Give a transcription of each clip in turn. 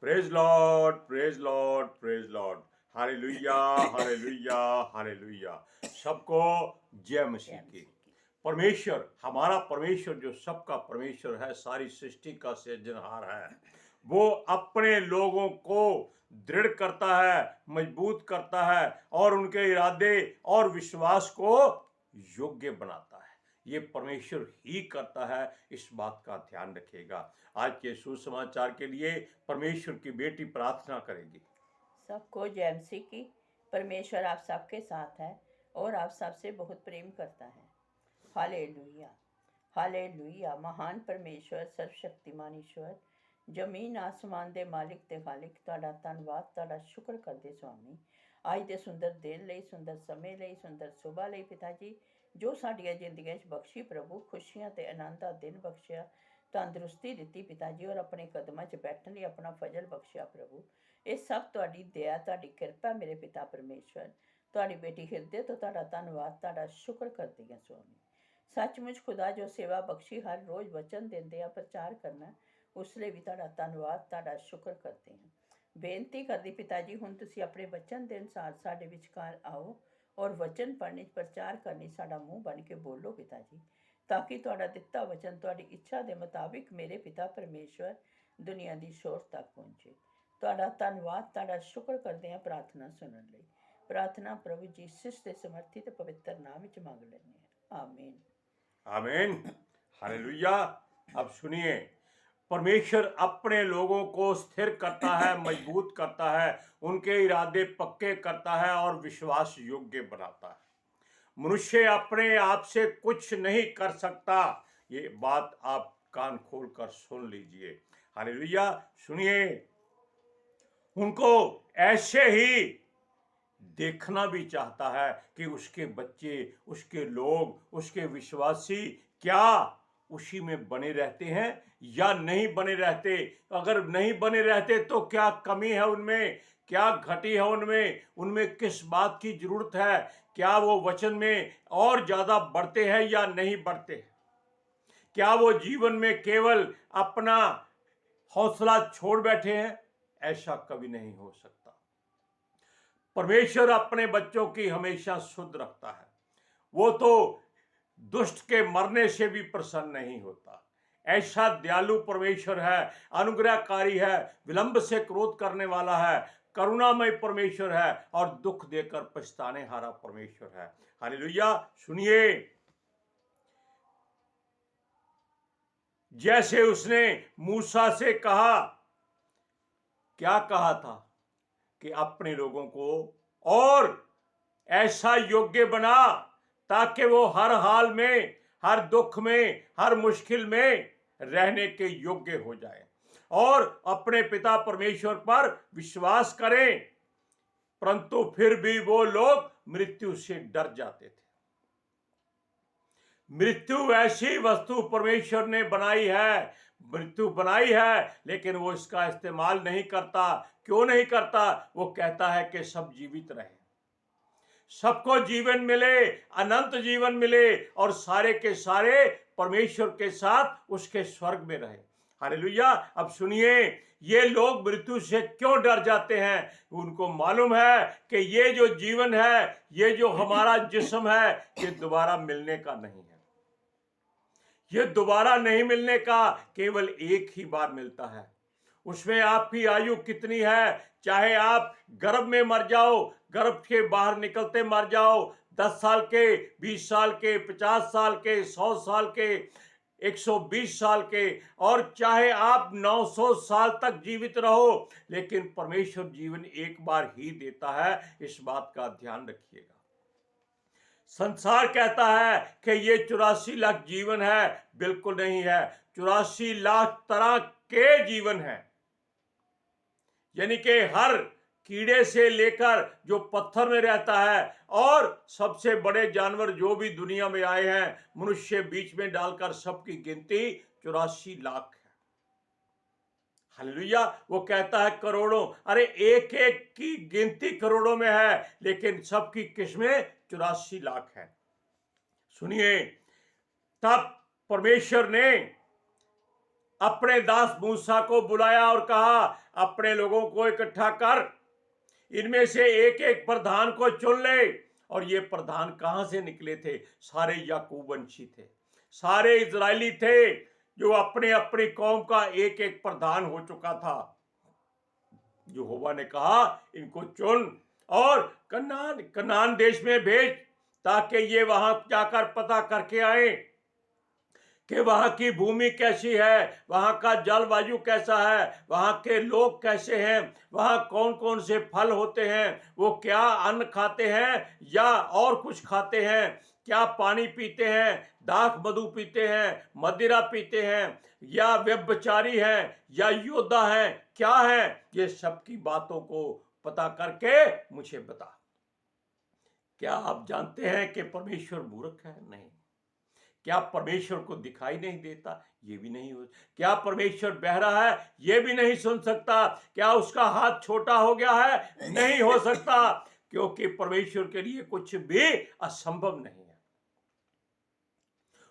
Praise Lord, praise Lord, praise Lord. Hallelujah, hallelujah, hallelujah. सबको जय मसीह की। परमेश्वर, हमारा परमेश्वर जो सबका परमेश्वर है, सारी सृष्टि का सृजनहार है, वो अपने लोगों को दृढ़ करता है, मजबूत करता है और उनके इरादे और विश्वास को योग्य बनाता है। ये परमेश्वर ही करता है, इस बात का ध्यान रखिएगा। आज के सुसमाचार के लिए परमेश्वर की बेटी प्रार्थना करेगी। सबको जय मसीह की। परमेश्वर आप सबके साथ है और आप सबसे बहुत प्रेम करता है। Hallelujah, hallelujah. महान परमेश्वर, सर्वशक्तिमान ईश्वर, जमीन आसमान दे मालिक ते खालिक, तुहाडा धन्नवाद, तुहाडा शुक्र करदे स्वामी। आज दे सुंदर दिन लई, सुंदर समय लई, सुंदर सुबह लई पिता जी, जो साडियां जिंदगियां च बख्शी प्रभु, खुशियां ते आनंद दा दिन बख्शिया, तंदुरुस्ती दित्ती पिता जी, और अपने कदमां च बैठण लई अपना फजल बख्शिया प्रभु। ਇਹ ਸਭ ਤੁਹਾਡੀ ਦਇਆ, ਤੁਹਾਡੀ ਕਿਰਪਾ ਮੇਰੇ ਪਿਤਾ ਪਰਮੇਸ਼ਵਰ। ਤੁਹਾਡੀ ਬੇਟੀ ਹਿਰਦੇ ਤੋਂ ਤੁਹਾਡਾ ਧੰਨਵਾਦ, ਤੁਹਾਡਾ ਸ਼ੁਕਰ ਕਰਦੀ ਹਾਂ ਸੁਆਮੀ। ਸੱਚਮੁੱਚ ਖੁਦਾ ਜੋ ਸੇਵਾ ਬਖਸ਼ੀ ਹਰ ਰੋਜ਼ ਵਚਨ ਦਿੰਦੇ ਆ ਪ੍ਰਚਾਰ ਕਰਨਾ, ਉਸ ਲਈ ਵੀ ਤੁਹਾਡਾ ਧੰਨਵਾਦ, ਤੁਹਾਡਾ ਸ਼ੁਕਰ ਕਰਦੇ ਹਾਂ। ਬੇਨਤੀ ਕਰਦੀ ਪਿਤਾ ਜੀ, ਹੁਣ ਤੁਸੀਂ ਆਪਣੇ ਵਚਨ ਦੇ ਅਨੁਸਾਰ ਸਾਡੇ ਵਿਚਕਾਰ ਆਓ ਔਰ ਵਚਨ ਪੜ੍ਹਨੀ, ਪ੍ਰਚਾਰ ਕਰਨੀ, ਸਾਡਾ ਮੂੰਹ ਬਣ ਕੇ ਬੋਲੋ ਪਿਤਾ ਜੀ, ਤਾਂ ਕਿ ਤੁਹਾਡਾ ਦਿੱਤਾ ਵਚਨ ਤੁਹਾਡੀ ਇੱਛਾ ਦੇ ਮੁਤਾਬਿਕ ਮੇਰੇ ਪਿਤਾ ਪਰਮੇਸ਼ਵਰ ਦੁਨੀਆ ਦੀ ਸ਼ੋਰ ਤੱਕ ਪਹੁੰਚੇ। ਤੁਹਾਡਾ ਧੰਨਵਾਦ, ਤੁਹਾਡਾ ਸ਼ੁਕਰ ਕਰਦੇ ਹਾਂ ਪ੍ਰਾਰਥਨਾ ਸੁਣਨ ਲਈ। ਪ੍ਰਾਰਥਨਾ ਪ੍ਰਭੂ ਯੀਸ਼ੂ ਦੇ ਸਮਰਥੀ ਤੇ ਪਵਿੱਤਰ ਨਾਮ ਵਿੱਚ ਮੰਗ ਲੈਂਦੇ ਹਾਂ, ਆमीन। आमीन, हालेलुया। अब सुनिए, परमेश्वर अपने लोगों को स्थिर करता है, मजबूत करता है, उनके इरादे पक्के करता है और विश्वास योग्य बनाता है। मनुष्य अपने आप से कुछ नहीं कर सकता। ये बात आप कान खोल कर सुन लीजिए। हालेलुया। सुनिए, उनको ऐसे ही देखना भी चाहता है कि उसके बच्चे, उसके लोग, उसके विश्वासी क्या उसी में बने रहते हैं या नहीं बने रहते। अगर नहीं बने रहते तो क्या कमी है उनमें, क्या घटी है उनमें, उनमें किस बात की जरूरत है, क्या वो वचन में और ज्यादा बढ़ते हैं या नहीं बढ़ते, क्या वो जीवन में केवल अपना हौसला छोड़ बैठे हैं। ऐसा कभी नहीं हो सकता। परमेश्वर अपने बच्चों की हमेशा शुद्ध रखता है। वो तो दुष्ट के मरने से भी प्रसन्न नहीं होता। ऐसा दयालु परमेश्वर है, अनुग्रहकारी है, विलंब से क्रोध करने वाला है, करुणामय परमेश्वर है और दुख देकर पछताने हारा परमेश्वर है। हालेलुया। सुनिए, जैसे उसने मूसा से कहा, क्या कहा था कि अपने लोगों को और ऐसा योग्य बना ताकि वो हर हाल में, हर दुख में, हर मुश्किल में रहने के योग्य हो जाए और अपने पिता परमेश्वर पर विश्वास करें। परंतु फिर भी वो लोग मृत्यु से डर जाते थे। मृत्यु ऐसी वस्तु परमेश्वर ने बनाई है, मृत्यु बनाई है, लेकिन वो इसका इस्तेमाल नहीं करता। क्यों नहीं करता? वो कहता है कि सब जीवित रहे, सबको जीवन मिले, अनंत जीवन मिले और सारे के सारे परमेश्वर के साथ उसके स्वर्ग में रहे। हालेलुया। अब सुनिए, ये लोग मृत्यु से क्यों डर जाते हैं? उनको मालूम है कि ये जो जीवन है, ये जो हमारा जिस्म है, ये दोबारा मिलने का नहीं है। ये दोबारा नहीं मिलने का, केवल एक ही बार मिलता है। उसमें आपकी आयु कितनी है, चाहे आप गर्भ में मर जाओ, गर्भ के बाहर निकलते मर जाओ, 10 साल के, 20 साल के, 50 साल के, 100 साल के, 120 साल के, और चाहे आप 900 साल तक जीवित रहो, लेकिन परमेश्वर जीवन एक बार ही देता है। इस बात का ध्यान रखिएगा। संसार कहता है कि ये 84 लाख जीवन है। बिल्कुल नहीं है। 84 लाख तरह के जीवन है, यानी कि हर कीड़े से लेकर जो पत्थर में रहता है और सबसे बड़े जानवर जो भी दुनिया में आए हैं, मनुष्य बीच में डालकर सबकी गिनती 84 लाख है। हालेलुया। वो कहता है करोड़ों, अरे एक एक की गिनती करोड़ों में है, लेकिन सबकी किस्में 84 लाख है। सुनिए, तब परमेश्वर ने अपने दास मूसा को बुलाया और कहा, अपने लोगों को इकट्ठा कर, इनमें से एक एक प्रधान को चुन ले। और ये प्रधान कहां से निकले थे? सारे याकूब वंशी थे, सारे इजरायली थे, जो अपने अपनी कौम का एक एक प्रधान हो चुका था। यहोवा ने कहा, इनको चुन और कनान देश में भेज, ताकि ये वहां जाकर पता करके आए कि वहां की भूमि कैसी है, वहां का जलवायु कैसा है, वहां के लोग कैसे हैं, वहां कौन कौन से फल होते हैं, वो क्या अन्न खाते हैं या और कुछ खाते हैं, क्या पानी पीते हैं, दाख मधु पीते हैं, मदिरा पीते हैं, या व्यभिचारी हैं या योद्धा हैं, क्या है? ये सब की बातों को पता करके मुझे बता। क्या आप जानते हैं कि परमेश्वर मूर्ख है? नहीं। क्या परमेश्वर को दिखाई नहीं देता? ये भी नहीं हो। क्या परमेश्वर बहरा है? ये भी नहीं सुन सकता। क्या उसका हाथ छोटा हो गया है? नहीं हो सकता, क्योंकि परमेश्वर के लिए कुछ भी असंभव नहीं है।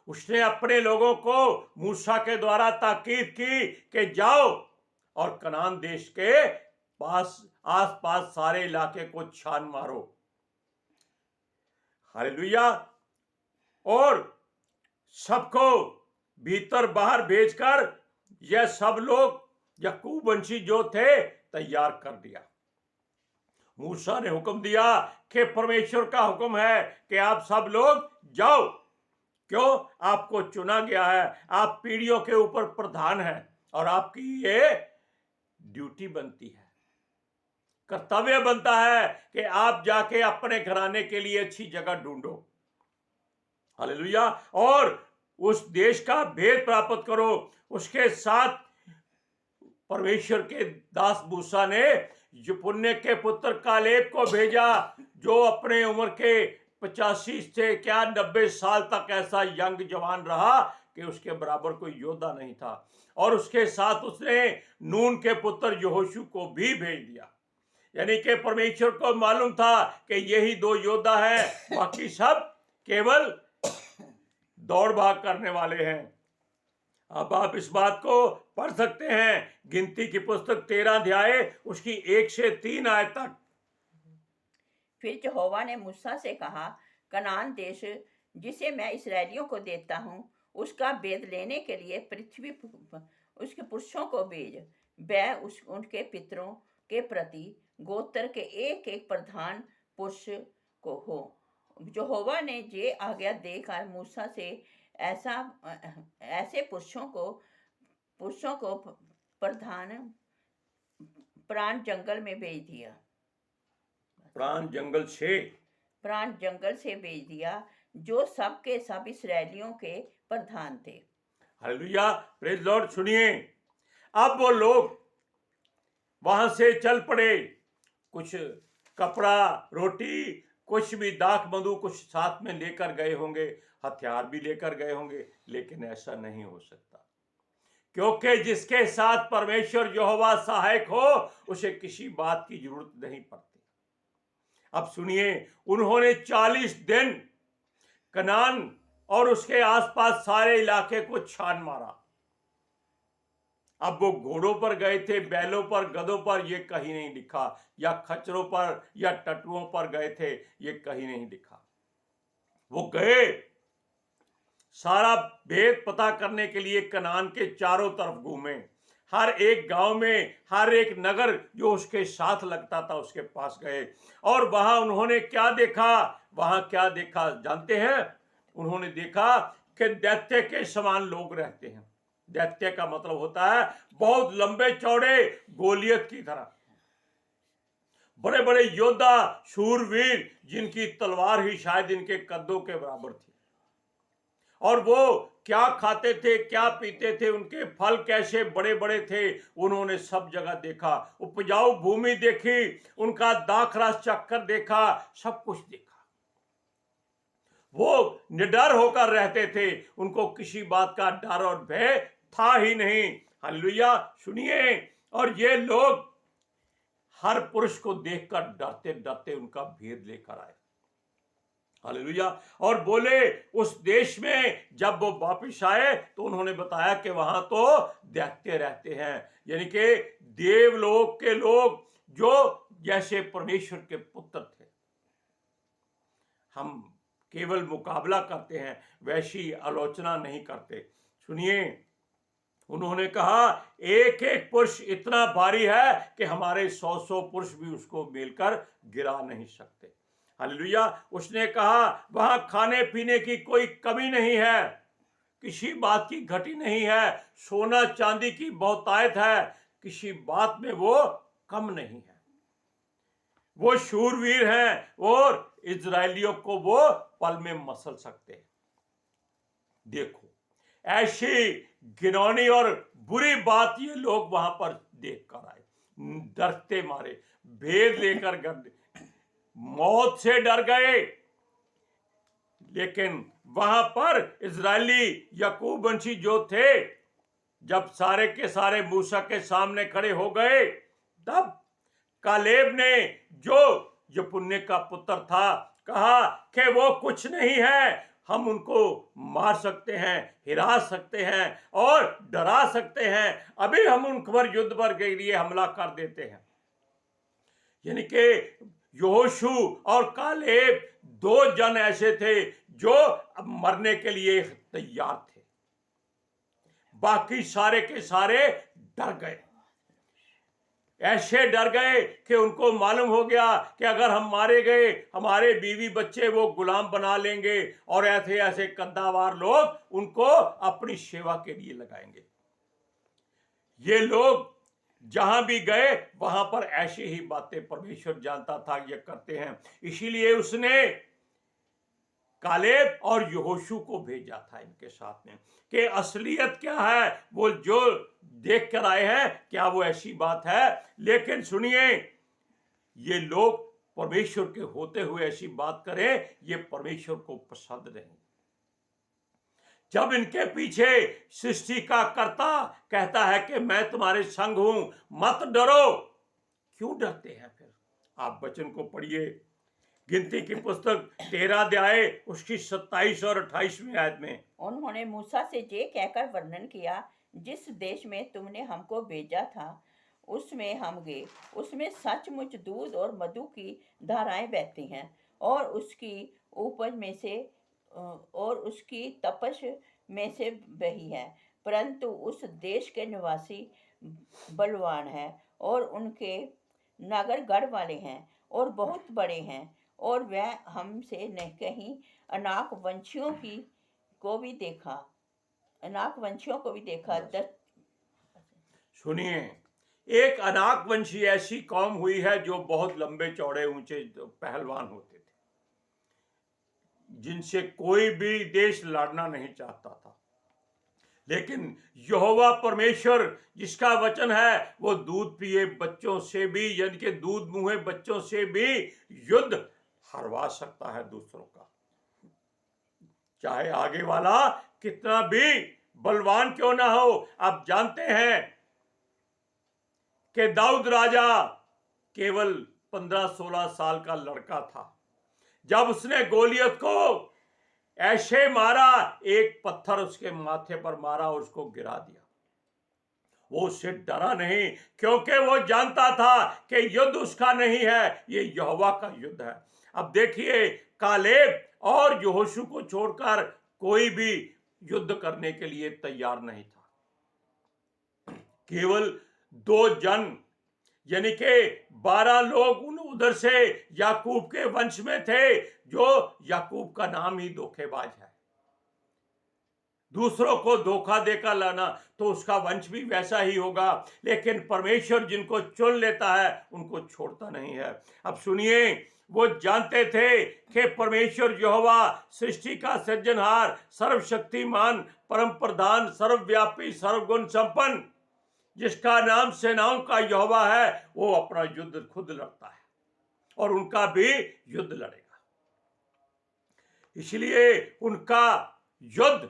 उसने अपने लोगों को मूसा के द्वारा ताकीद की कि जाओ और कनान देश के पास आसपास सारे इलाके को छान मारो। हालेलुया। और सबको भीतर बाहर भेजकर यह सब लोग याकूब वंशी जो थे तैयार कर दिया। मूसा ने हुक्म दिया कि परमेश्वर का हुक्म है कि आप सब लोग जाओ। क्यों? आपको चुना गया है, आप पीढ़ियों के ऊपर प्रधान हैं और आपकी ये ड्यूटी बनती है, कर्तव्य बनता है कि आप जाके अपने घराने के लिए अच्छी जगह ढूंढो। हालेलुया। और उस देश का भेद प्राप्त करो। उसके साथ परमेश्वर के दास मूसा ने जो पुण्य के पुत्र कालेब को भेजा, जो अपने उम्र के 85 से क्या 90 साल तक ऐसा यंग जवान रहा कि उसके बराबर कोई योद्धा नहीं था। और उसके साथ उसने नून के पुत्र यहोशू को भी भेज दिया। यानी कि परमेश्वर को मालूम था कि यही दो योद्धा हैं, बाकी सब केवल दौड़ भाग करने वाले हैं। अब आप इस बात को पढ़ सकते हैं, गिनती की पुस्तक 13 अध्याय उसकी 1 से 3 आयत तक। फिर यहोवा ने मूसा से कहा, कनान देश जिसे मैं इसराइलियों को देता हूँ, उसका भेद लेने के लिए पृथ्वी उसके पुरुषों को भेज। वह उनके पितरों के प्रति गोत्र के एक एक प्रधान पुरुष को हो। यहोवा ने ये आज्ञा देकर मूसा से ऐसे पुरुषों को प्राण जंगल में भेज दिया। प्राण जंगल से भेज दिया, जो सब के सब इसराइलियों के प्रधान थे। Hallelujah, praise Lord. सुनिए, अब वो लोग वहां से चल पड़े। कुछ कपड़ा, रोटी, कुछ भी दाख मधु कुछ साथ में लेकर गए होंगे, हथियार भी लेकर गए होंगे, लेकिन ऐसा नहीं हो सकता, क्योंकि जिसके साथ परमेश्वर यहोवा सहायक हो, उसे किसी बात की जरूरत नहीं पड़ती। अब सुनिए, उन्होंने 40 दिन कनान और उसके आसपास सारे इलाके को छान मारा। अब वो घोड़ों पर गए थे, बैलों पर, गधों पर, ये कहीं नहीं लिखा, या खच्चरों पर या टटुओं पर गए थे, ये कहीं नहीं लिखा। वो गए सारा भेद पता करने के लिए कनान के चारों तरफ घूमे। हर एक गांव में, हर एक नगर जो उसके साथ लगता था, उसके पास गए। और वहां उन्होंने क्या देखा? वहां क्या देखा जानते हैं? उन्होंने देखा कि दैत्य के समान लोग रहते हैं। दैत्य का मतलब होता है बहुत लंबे चौड़े, गोलियत की तरह, बड़े बड़े योद्धा, शूरवीर, जिनकी तलवार ही शायद इनके कद्दों के बराबर थी। और वो क्या खाते थे, क्या पीते थे, उनके फल कैसे बड़े बड़े थे, उन्होंने सब जगह देखा। उपजाऊ भूमि देखी, उनका दाखरस चक्कर देखा, सब कुछ देखा। वो निडर होकर रहते थे, उनको किसी बात का डर और भय था ही नहीं। हालेलुया। सुनिए, और ये लोग हर पुरुष को देखकर डरते डरते उनका भेद लेकर आए। हालेलुया। और बोले उस देश में जब वो वापिस आए तो उन्होंने बताया कि वहां तो देखते रहते हैं, यानी कि देवलोक के लोग जो जैसे परमेश्वर के पुत्र थे। हम केवल मुकाबला करते हैं, वैसी आलोचना नहीं करते। सुनिए, उन्होंने कहा एक एक पुरुष इतना भारी है कि हमारे 100 पुरुष भी उसको मिलकर गिरा नहीं सकते। हालेलुया। उसने कहा वहां खाने पीने की कोई कमी नहीं है, किसी बात की घटी नहीं है, सोना चांदी की बहुतायत है, किसी बात में वो कम नहीं है। वो शूरवीर हैं और इजरायलियों को वो पल में मसल सकते हैं। देखो, ऐसी घिनौनी और बुरी बात ये लोग वहां पर देख कर आए, डरते मारे, भेद लेकर गए, मौत से डर गए। लेकिन वहां पर इजरायली याकूब वंशी जो थे, जब सारे के सारे मूसा के सामने खड़े हो गए, तब कालेब ने जो यपुन्ने का पुत्र था कहा कि वो कुछ नहीं है, हम उनको मार सकते हैं, हिरा सकते हैं और डरा सकते हैं, अभी हम उन पर युद्ध पर के लिए हमला कर देते हैं। यानी कि यहोशू और कालेब दो जन ऐसे थे जो मरने के लिए तैयार थे। बाकी सारे के सारे डर गए, ऐसे डर गए कि उनको मालूम हो गया कि अगर हम मारे गए हमारे बीवी बच्चे वो गुलाम बना लेंगे और ऐसे ऐसे कद्दावार लोग उनको अपनी सेवा के लिए लगाएंगे। ये लोग जहां भी गए वहां पर ऐसी ही बातें परमेश्वर जानता था ये करते हैं, इसीलिए उसने कालेब और यहोशू को भेजा था इनके साथ में कि असलियत क्या है, वो जो देख कर आए हैं क्या वो ऐसी बात है। लेकिन सुनिए, ये लोग परमेश्वर के होते हुए ऐसी बात करें, ये परमेश्वर को पसंद नहीं। जब इनके पीछे सृष्टि का कर्ता कहता है कि मैं तुम्हारे संग हूं, मत डरो, क्यों डरते हैं फिर? आप वचन को पढ़िए, गिनती की पुस्तक 13 अध्याय उसकी 27 और 28वीं आयत में। उन्होंने मूसा से ये कहकर वर्णन किया, जिस देश में तुमने हमको भेजा था उसमें हम गए, उसमें सचमुच दूध और मधु की धाराएं बहती हैं और उसकी उपज में से और उसकी तपश में से बही है, परंतु उस देश के निवासी बलवान हैं और उनके नगर गढ़ वाले हैं और बहुत बड़े हैं, और वह हमसे न कहीं अनाक वंशियों की को भी देखा, अनाक वंशियों को भी देखा। सुनिए, एक अनाक वंशी ऐसी कौम हुई है जो बहुत लंबे चौड़े ऊंचे पहलवान होते थे, जिनसे कोई भी देश लड़ना नहीं चाहता था। लेकिन यहोवा परमेश्वर जिसका वचन है वो दूध पिए बच्चों से भी, यानी कि दूध मुहे बच्चों से भी युद्ध हरवा सकता है दूसरों का, चाहे आगे वाला कितना भी बलवान क्यों ना हो। आप जानते हैं कि दाऊद राजा केवल 15-16 साल का लड़का था, जब उसने गोलियत को ऐसे मारा, एक पत्थर उसके माथे पर मारा और उसको गिरा दिया। वो उससे डरा नहीं, क्योंकि वो जानता था कि युद्ध उसका नहीं है, ये यहोवा का युद्ध है। अब देखिए, कालेब और यहोशू को छोड़कर कोई भी युद्ध करने के लिए तैयार नहीं था। केवल 2 जन, यानी कि 12 लोग उधर से याकूब के वंश में थे, जो याकूब का नाम ही धोखेबाज है। दूसरों को धोखा देकर लाना तो उसका वंश भी वैसा ही होगा, लेकिन परमेश्वर जिनको चुन लेता है उनको छोड़ता नहीं है। अब सुनिए, वो जानते थे कि परमेश्वर यहोवा सृष्टि का सृजनहार, सर्वशक्तिमान, परम प्रधान, सर्वव्यापी, सर्वगुण संपन्न, जिसका नाम सेनाओं का यहोवा है, वो अपना युद्ध खुद लड़ता है और उनका भी युद्ध लड़ेगा। इसलिए उनका युद्ध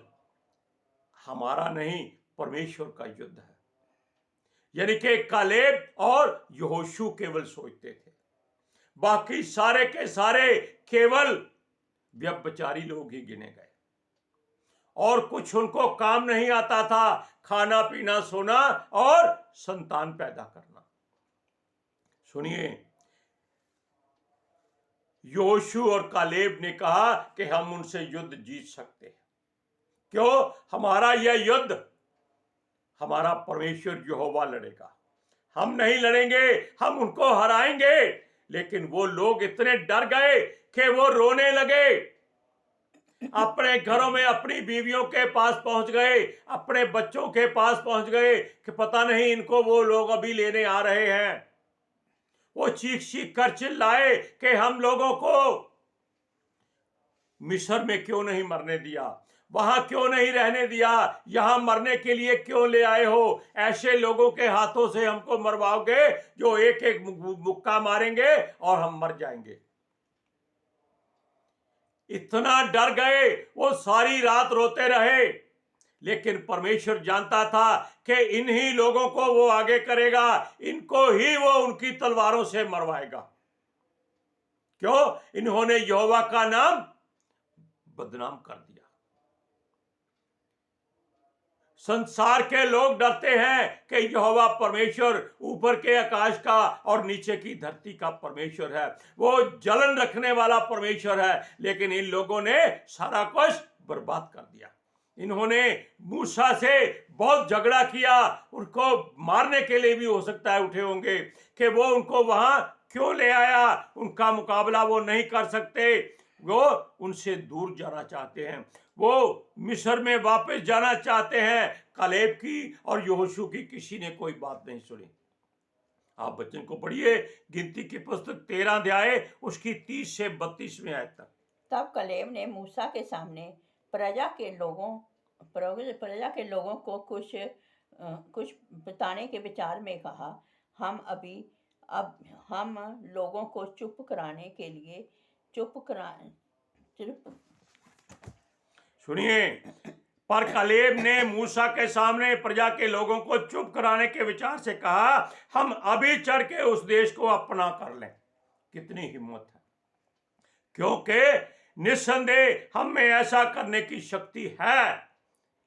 हमारा नहीं, परमेश्वर का युद्ध है। यानी कि कालेब और यहोशू केवल सोचते थे, बाकी सारे के सारे केवल व्यभिचारी लोग ही गिने गए, और कुछ उनको काम नहीं आता था, खाना पीना सोना और संतान पैदा करना। सुनिए, योशू और कालेब ने कहा कि हम उनसे युद्ध जीत सकते हैं। क्यों? हमारा यह युद्ध हमारा परमेश्वर यहोवा लड़ेगा, हम नहीं लड़ेंगे, हम उनको हराएंगे। लेकिन वो लोग इतने डर गए कि वो रोने लगे, अपने घरों में अपनी बीवियों के पास पहुंच गए, अपने बच्चों के पास पहुंच गए कि पता नहीं इनको वो लोग अभी लेने आ रहे हैं। वो चीख चीख कर चिल्लाए कि हम लोगों को मिस्र में क्यों नहीं मरने दिया, वहां क्यों नहीं रहने दिया, यहां मरने के लिए क्यों ले आए हो? ऐसे लोगों के हाथों से हमको मरवाओगे जो एक एक मुक्का मारेंगे और हम मर जाएंगे। इतना डर गए, वो सारी रात रोते रहे। लेकिन परमेश्वर जानता था कि इन्हीं लोगों को वो आगे करेगा, इनको ही वो उनकी तलवारों से मरवाएगा। क्यों? इन्होंने यहोवा का नाम बदनाम कर दिया। संसार के लोग डरते हैं कि यहोवा परमेश्वर ऊपर के आकाश का और नीचे की धरती का परमेश्वर है, वो जलन रखने वाला परमेश्वर है। लेकिन इन लोगों ने सारा कुछ बर्बाद कर दिया। इन्होंने मूसा से बहुत झगड़ा किया, उनको मारने के लिए भी हो सकता है उठे होंगे कि वो उनको वहां क्यों ले आया, उनका मुकाबला वो नहीं कर सकते, वो उनसे दूर जाना चाहते हैं, वो मिस्र में वापस जाना चाहते हैं। कालेब की और यहोशू की किसी ने कोई बात नहीं सुनी। आप वचन को पढ़िए, गिनती की पुस्तक 13 अध्याय उसकी 30 से 32वें आयत तक। तब कलेब ने मूसा के सामने प्रजा के लोगों को कुछ बताने के विचार में कहा, अब हम लोगों को सुनिए, पर कालेब ने मूसा के सामने प्रजा के लोगों को चुप कराने के विचार से कहा, हम अभी चढ़ के उस देश को अपना कर लें। कितनी हिम्मत है! क्योंकि निस्संदेह हम में ऐसा करने की शक्ति है,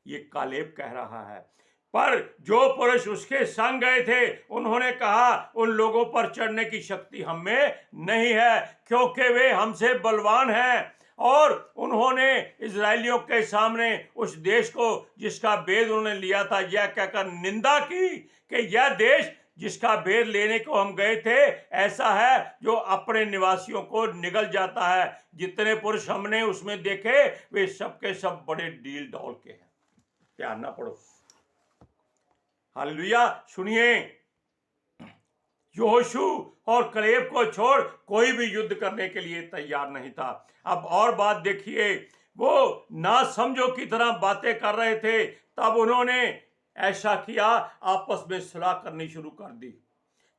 ये कालेब कह रहा है। पर जो पुरुष उसके संग गए थे उन्होंने कहा, उन लोगों पर चढ़ने की शक्ति हम में नहीं है, क्योंकि वे हमसे बलवान हैं। और उन्होंने इजरायलियों के सामने उस देश को जिसका भेद उन्होंने लिया था यह कहकर निंदा की कि यह देश जिसका भेद लेने को हम गए थे ऐसा है जो अपने निवासियों को निगल जाता है। जितने पुरुष हमने उसमें देखे वे सबके सब बड़े डील डॉल के हैं। ध्यान ना पड़ो। हालेलुया। सुनिए, यहोशू और कलेब को छोड़ कोई भी युद्ध करने के लिए तैयार नहीं था। अब और बात देखिए, वो ना समझो की तरह बातें कर रहे थे, तब उन्होंने ऐसा किया, आपस में सलाह करनी शुरू कर दी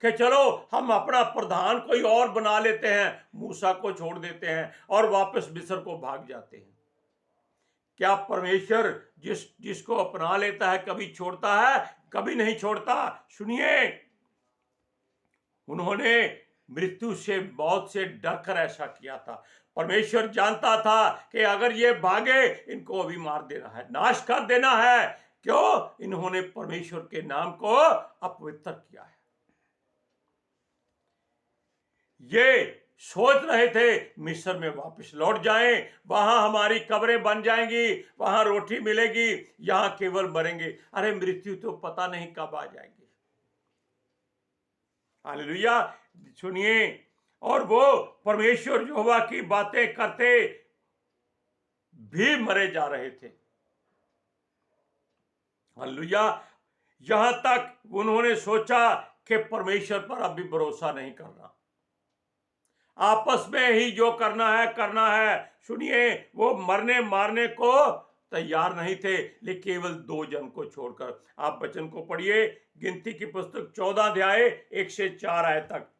कि चलो हम अपना प्रधान कोई और बना लेते हैं, मूसा को छोड़ देते हैं और वापस मिस्र को भाग जाते हैं। क्या परमेश्वर जिसको अपना लेता है कभी छोड़ता है? कभी नहीं छोड़ता। सुनिए, उन्होंने मृत्यु से, मौत से डरकर ऐसा किया था। परमेश्वर जानता था कि अगर ये भागे इनको अभी मार देना है, नाश कर देना है। क्यों? इन्होंने परमेश्वर के नाम को अपवित्र किया है। ये सोच रहे थे मिस्र में वापस लौट जाएं, वहां हमारी कब्रें बन जाएंगी, वहां रोटी मिलेगी, यहां केवल मरेंगे। अरे मृत्यु तो पता नहीं कब आ जाएगी। हालेलुया। सुनिए, और वो परमेश्वर यहोवा की बातें करते भी मरे जा रहे थे। हालेलुया। यहां तक उन्होंने सोचा कि परमेश्वर पर अभी भरोसा नहीं करना, आपस में ही जो करना है। सुनिए, वो मरने मारने को तैयार नहीं थे, लेकिन केवल 2 जन को छोड़कर। आप वचन को पढ़िए, गिनती की पुस्तक 14 अध्याय 1 से 4 आयत तक।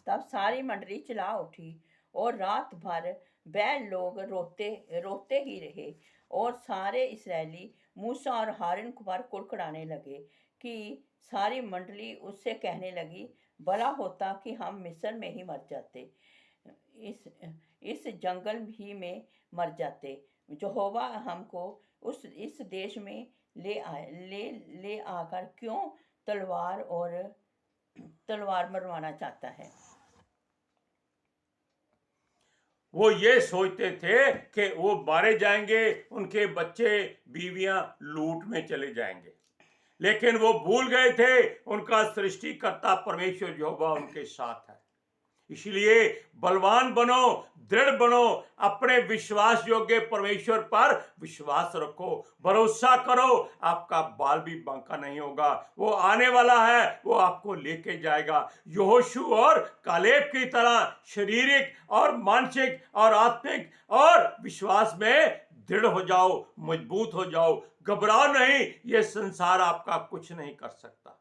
तब सारी मंडली चिल्ला उठी और रात भर वह लोग रोते ही रहे, और सारे इस्राएली मूसा और हारून पर कुड़कुड़ाने लगे कि सारी मंडली उससे कहने लगी, भला होता कि हम मिस्र में ही मर जाते। इस जंगल ही में मर जाते। यहोवा हमको इस देश में ले आकर क्यों तलवार मरवाना चाहता है। वो ये सोचते थे कि वो मारे जाएंगे, उनके बच्चे बीवियां लूट में चले जाएंगे, लेकिन वो भूल गए थे उनका सृष्टिकर्ता परमेश्वर यहोवा उनके साथ है। इसलिए बलवान बनो, दृढ़ बनो, अपने विश्वास योग्य परमेश्वर पर विश्वास रखो, भरोसा करो, आपका बाल भी बांका नहीं होगा। वो आने वाला है, वो आपको लेके जाएगा। यहोशू और कालेब की तरह शारीरिक और मानसिक और आत्मिक और विश्वास में दृढ़ हो जाओ, मजबूत हो जाओ, घबराओ नहीं। ये संसार आपका कुछ नहीं कर सकता।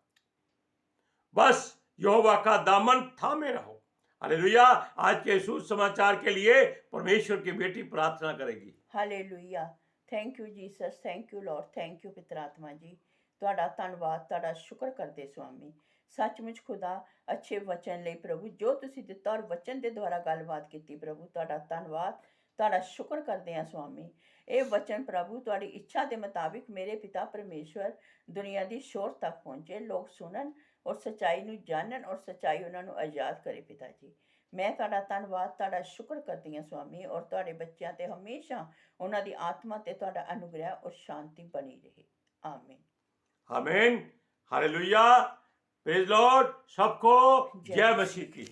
बस यहोवा का दामन थामे रहो। हालेलुया। आज के सुसमाचार के लिए परमेश्वर की बेटी प्रार्थना करेगी। Hallelujah. Thank you Jesus, thank you Lord, thank you पिता आत्मा जी। ਤੁਹਾਡਾ ਧੰਨਵਾਦ, ਤੁਹਾਡਾ ਸ਼ੁਕਰ ਕਰਦੇ ਸੁਆਮੀ। ਸੱਚਮੁੱਚ ਖੁਦਾ ਅੱਛੇ ਵਚਨ ਲਈ ਪ੍ਰਭੂ ਜੋ ਤੁਸੀਂ ਦਿੱਤਾ ਔਰ ਵਚਨ ਦੇ ਦੁਆਰਾ ਗੱਲਬਾਤ ਕੀਤੀ ਪ੍ਰਭੂ, ਤੁਹਾਡਾ ਧੰਨਵਾਦ, ਤੁਹਾਡਾ ਸ਼ੁਕਰ ਕਰਦੇ ਹਾਂ ਸੁਆਮੀ। ਇਹ ਵਚਨ ਪ੍ਰਭੂ ਤੁਹਾਡੀ ਇੱਛਾ ਦੇ ਮੁਤਾਬਿਕ ਮੇਰੇ ਪਿਤਾ ਪਰਮੇਸ਼ਵਰ ਦੁਨੀਆ ਦੀ ਸ਼ੋਰ ਤੱਕ ਪਹੁੰਚੇ, ਲੋਕ ਸੁਣਨ ਔਰ ਸੱਚਾਈ ਨੂੰ ਜਾਣਨ ਔਰ ਸੱਚਾਈ ਉਹਨਾਂ ਨੂੰ ਆਜ਼ਾਦ ਕਰੇ ਪਿਤਾ ਜੀ। ਮੈਂ ਤੁਹਾਡਾ ਧੰਨਵਾਦ, ਤੁਹਾਡਾ ਸ਼ੁਕਰ ਕਰਦੀ ਹਾਂ ਸੁਆਮੀ, ਔਰ ਤੁਹਾਡੇ ਬੱਚਿਆਂ ਤੇ ਹਮੇਸ਼ਾ ਉਹਨਾਂ ਦੀ ਆਤਮਾ ਤੇ ਤੁਹਾਡਾ ਅਨੁਗ੍ਰਹਿ ਔਰ ਸ਼ਾਂਤੀ ਬਣੀ ਰਹੇ। ਆਮੀਨ। आमीन। हालेलुया। Praise Lord. सबको जय मसीह की।